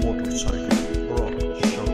Motorcycle Rock Show.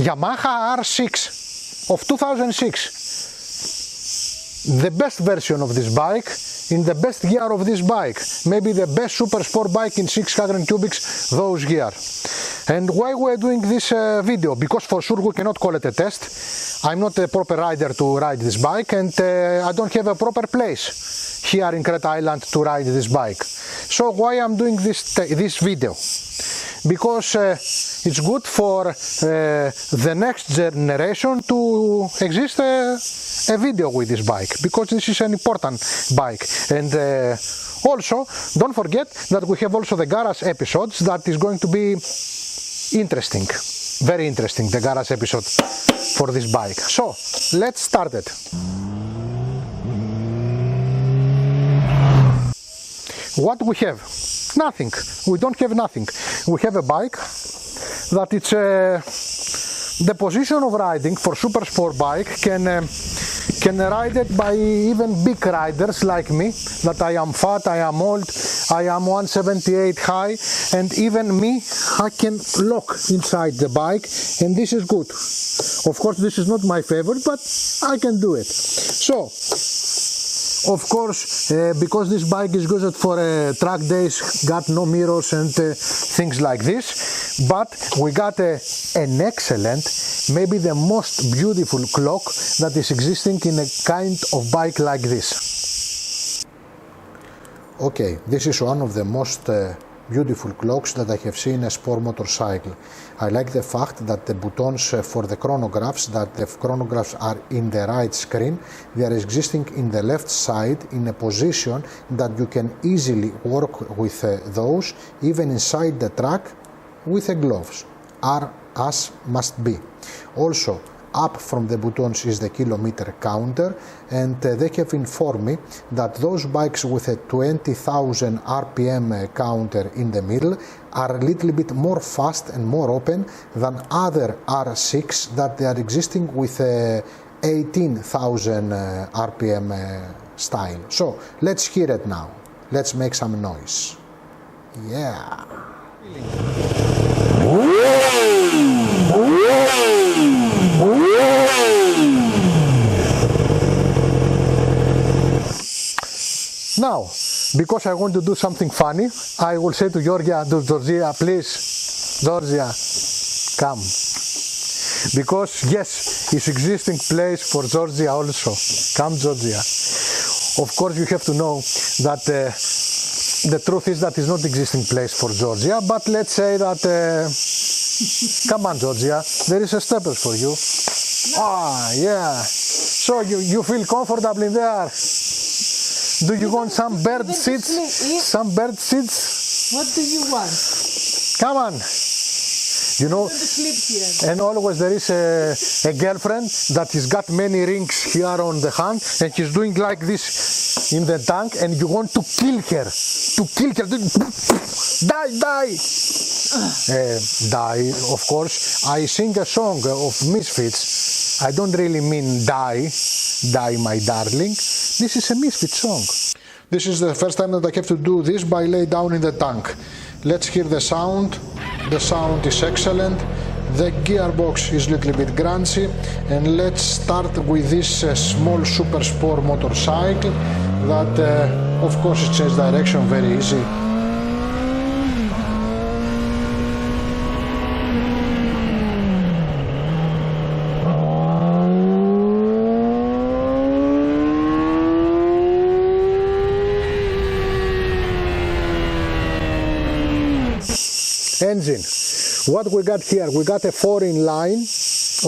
Yamaha R6 of 2006, the best version of this bike in the best year of this bike, maybe the best super sport bike in 600 cubics those year. And why we're doing this video? Because for sure we cannot call it a test. I'm not a proper rider to ride this bike, and I don't have a proper place here in Crete Island to ride this bike. So why I'm doing this video? Because it's good for the next generation to exist a video with this bike, because this is an important bike. And also don't forget that we have also the garage episodes that is going to be interesting, very interesting, the garage episode for this bike. So let's start it. What we have? Nothing. We don't have nothing. We have a bike that it's the position of riding for super sport bike can ride it by even big riders like me, that I am fat, I am old, I am 178 high, and even me, I can lock inside the bike, and this is good. Of course this is not my favorite, but I can do it. So of course, because this bike is good for track days, got no mirrors and things like this, but we got an excellent, maybe the most beautiful clock that is existing in a kind of bike like this. Okay, this is one of the most beautiful clocks that I have seen in a sport motorcycle. I like the fact that the buttons for the chronographs, that the chronographs are in the right screen, they are existing in the left side in a position that you can easily work with those even inside the track with the gloves, as must be. Also, up from the buttons is the kilometer counter, and they have informed me that those bikes with a 20,000 RPM counter in the middle are a little bit more fast and more open than other R6 that they are existing with 18,000 RPM style. So let's hear it now. Let's make some noise. Yeah. Now, because I want to do something funny, I will say to Georgia, please, Georgia, come. Because yes, it's existing place for Georgia also. Come, Georgia. Of course, you have to know that the truth is that it's not existing place for Georgia, but let's say that, come on, Georgia, there is a steppers for you. Ah, yeah. So you feel comfortable in there? Do you want some bird seats? Some bird seats? What do you want? Come on. You know, The clip here. and always there is a girlfriend that has got many rings here on the hand, and she's doing like this in the tank, and you want to kill her. To kill her. Die, die. Die, of course. I sing a song of Misfits. I don't really mean die, die my darling. This is a Misfit song. This is the first time that I have to do this by lay down in the tank. Let's hear the sound. The sound is excellent. The gearbox is a little bit grungy, and let's start with this small super sport motorcycle that of course it changes direction very easy. Engine. What we got here? We got a 4-in-line,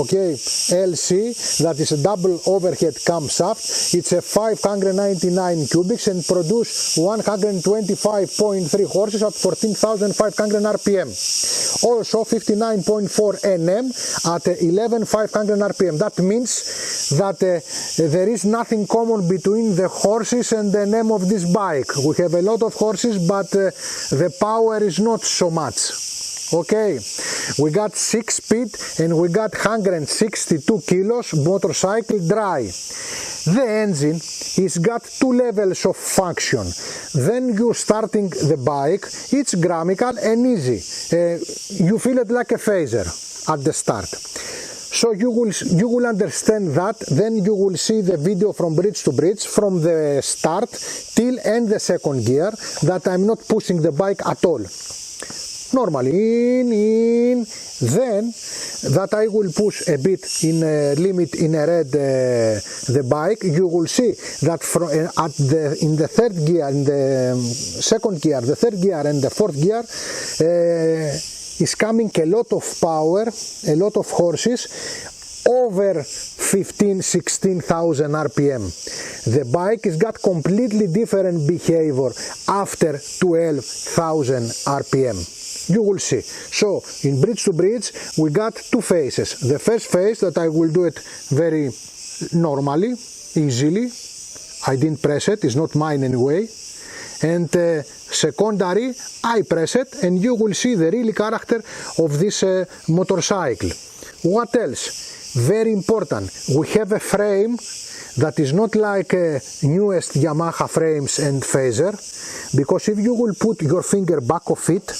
okay, LC, that is a double overhead camshaft. It's a 599 cubics and produce 125.3 horses at 14,500 RPM. Also 59.4 Nm at 11,500 RPM. That means that there is nothing common between the horses and the Nm of this bike. We have a lot of horses, but the power is not so much. Okay, we got 6-speed and we got 162 kilos motorcycle dry. The engine is got 2 levels of function. Then you starting the bike, it's graphical and easy. You feel it like a phaser at the start. So you will understand that. Then you will see the video from bridge to bridge, from the start till end the second gear, that I'm not pushing the bike at all. Normally, in, then that I will push a bit in a limit in a red the bike. You will see that in the third gear, in the second gear, the third gear and the fourth gear is coming a lot of power, a lot of horses, over 15,000-16,000 RPM. The bike has got completely different behavior after 12,000 RPM. You will see. So in bridge to bridge we got 2 phases. The first phase that I will do it very normally, easily. I didn't press it, it's not mine anyway. And secondary, I press it, and you will see the real character of this motorcycle. What else? Very important, we have a frame that is not like newest Yamaha frames and phaser, because if you will put your finger back of it,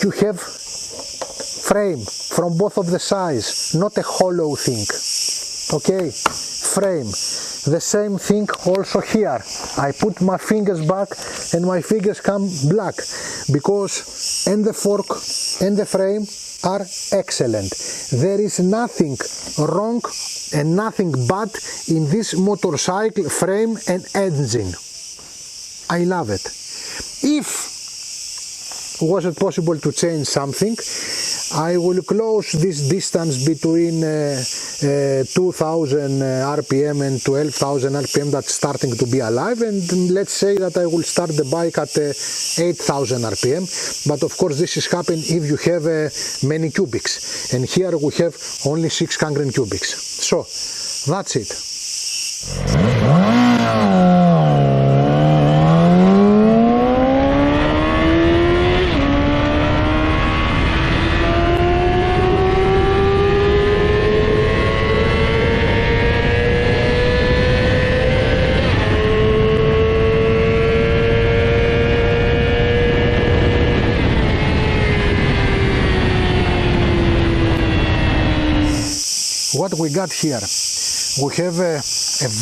you have frame from both of the sides, not a hollow thing. Okay, frame. The same thing also here. I put my fingers back and my fingers come black, because and the fork and the frame are excellent. There is nothing wrong and nothing bad in this motorcycle frame and engine. I love it. If was it possible to change something, I will close this distance between 2,000 RPM and 12,000 RPM that's starting to be alive, and let's say that I will start the bike at 8,000 RPM, but of course this is happen if you have many cubics, and here we have only 600 cubics. So that's it. What we got here, we have a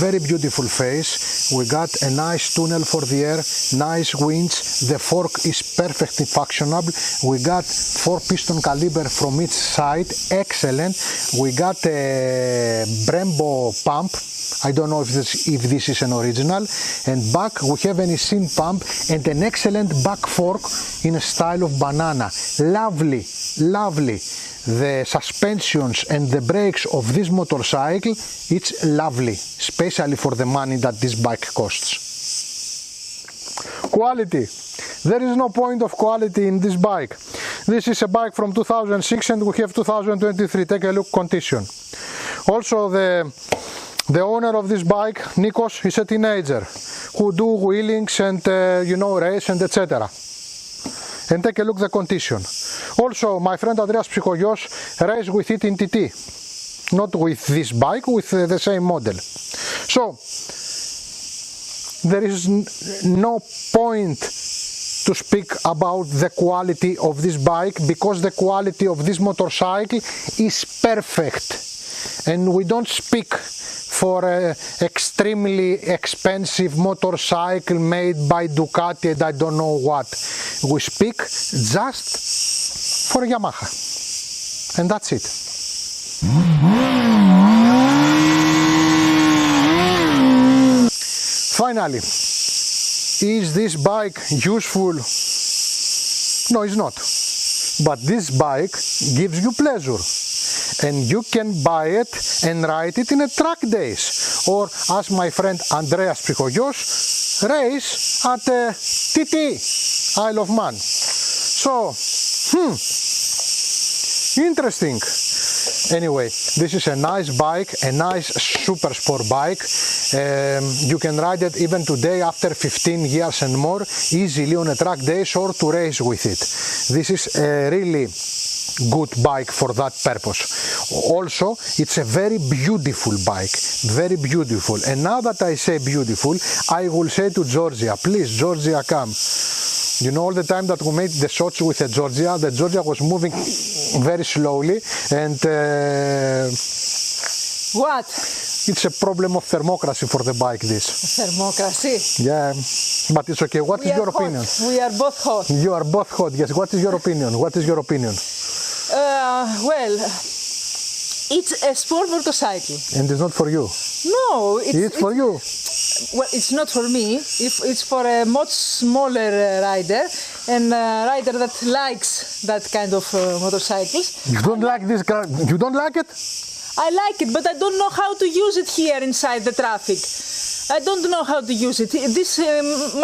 very beautiful face. We got a nice tunnel for the air, nice winch, the fork is perfectly functional. We got 4 piston caliber from each side, excellent. We got a Brembo pump, I don't know if this is an original, and back we have an Nissin pump and an excellent back fork in a style of banana. Lovely, lovely. The suspensions and the brakes of this motorcycle, it's lovely, especially for the money that this bike costs. Quality. There is no point of quality in this bike. This is a bike from 2006 and we have 2023. Take a look condition. Also the owner of this bike, Nikos, is a teenager who do wheelings and race and etc. And take a look the condition. Also my friend Andreas Psychogos raced with it in TT. Not with this bike, with the same model. So there is no point to speak about the quality of this bike because the quality of this motorcycle is perfect. And we don't speak for an extremely expensive motorcycle made by Ducati and I don't know what. We speak just for Yamaha. And that's it. Finally, is this bike useful? No, it's not. But this bike gives you pleasure. And you can buy it and ride it in a track days. Or as my friend Andreas Psychogos race at TT, Isle of Man. So, interesting. Anyway, this is a nice bike, a nice super sport bike. You can ride it even today after 15 years and more easily on a track days or to race with it. This is a really good bike for that purpose. Also, it's a very beautiful bike, very beautiful. And now that I say beautiful, I will say to Georgia, please Georgia, come. You know, all the time that we made the shots with the Georgia was moving very slowly and what? It's a problem of thermocracy for the bike, this. Thermocracy? Yeah, but it's okay. What is your opinion? We are both hot. You are both hot, yes. What is your opinion? What is your opinion? Well, it's a sport motorcycle. And it's not for you? No, it's for you. Well, it's not for me. It's for a much smaller rider and a rider that likes that kind of motorcycles. You don't like this car? You don't like it? I like it, but I don't know how to use it here inside the traffic. I don't know how to use it. This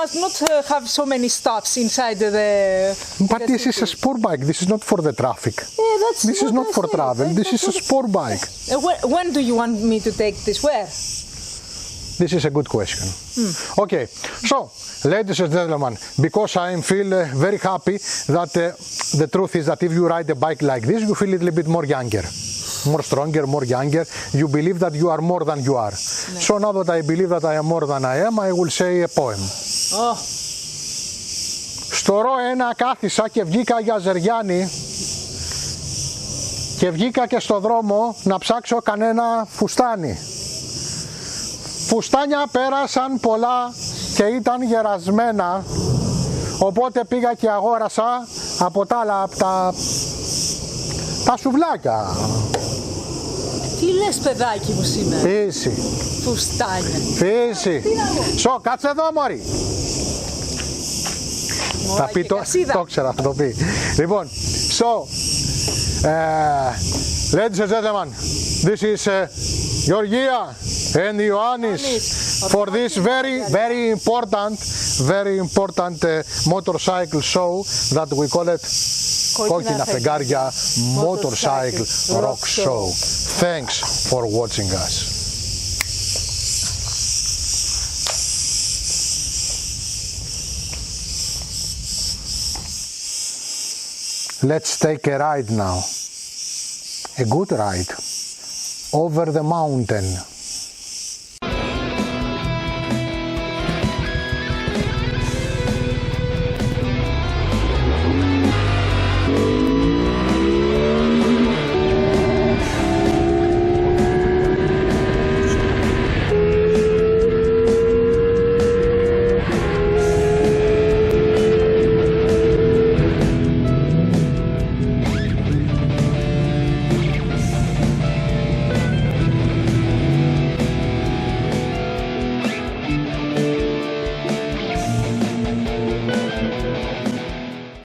must not have so many stops inside the... But this is a sport bike. This is not for the traffic. Yeah, that's this is not for travel. This is a sport bike. When do you want me to take this? Where? This is a good question. Okay, so ladies and gentlemen, because I feel very happy that the truth is that if you ride a bike like this, you feel a little bit more younger, more stronger, more younger. You believe that you are more than you are. No. So now that I believe that I am more than I am, I will say a poem. Oh. Στο ρο ένα κάθισα και βγήκα για Ζεριάννη και βγήκα και στο δρόμο να ψάξω κανένα φουστάνι. Φουστάνια πέρασαν πολλά και ήταν γερασμένα, οπότε πήγα και αγόρασα από τα άλλα, από τα σουβλάκια. Τι λες παιδάκι μου σήμερα? Φύση. Φουστάνια. Φύση. Σο, κάτσε εδώ μωρί. Θα πει το ξέρα, θα το πει. Λοιπόν, so, ladies and gentlemen, this is Georgia and Ioannis for this very important motorcycle show that we call it Κόκκινα Φεγγάρια Motorcycle Rock Show. Thanks for watching us. Let's take a ride now. A good ride over the mountain.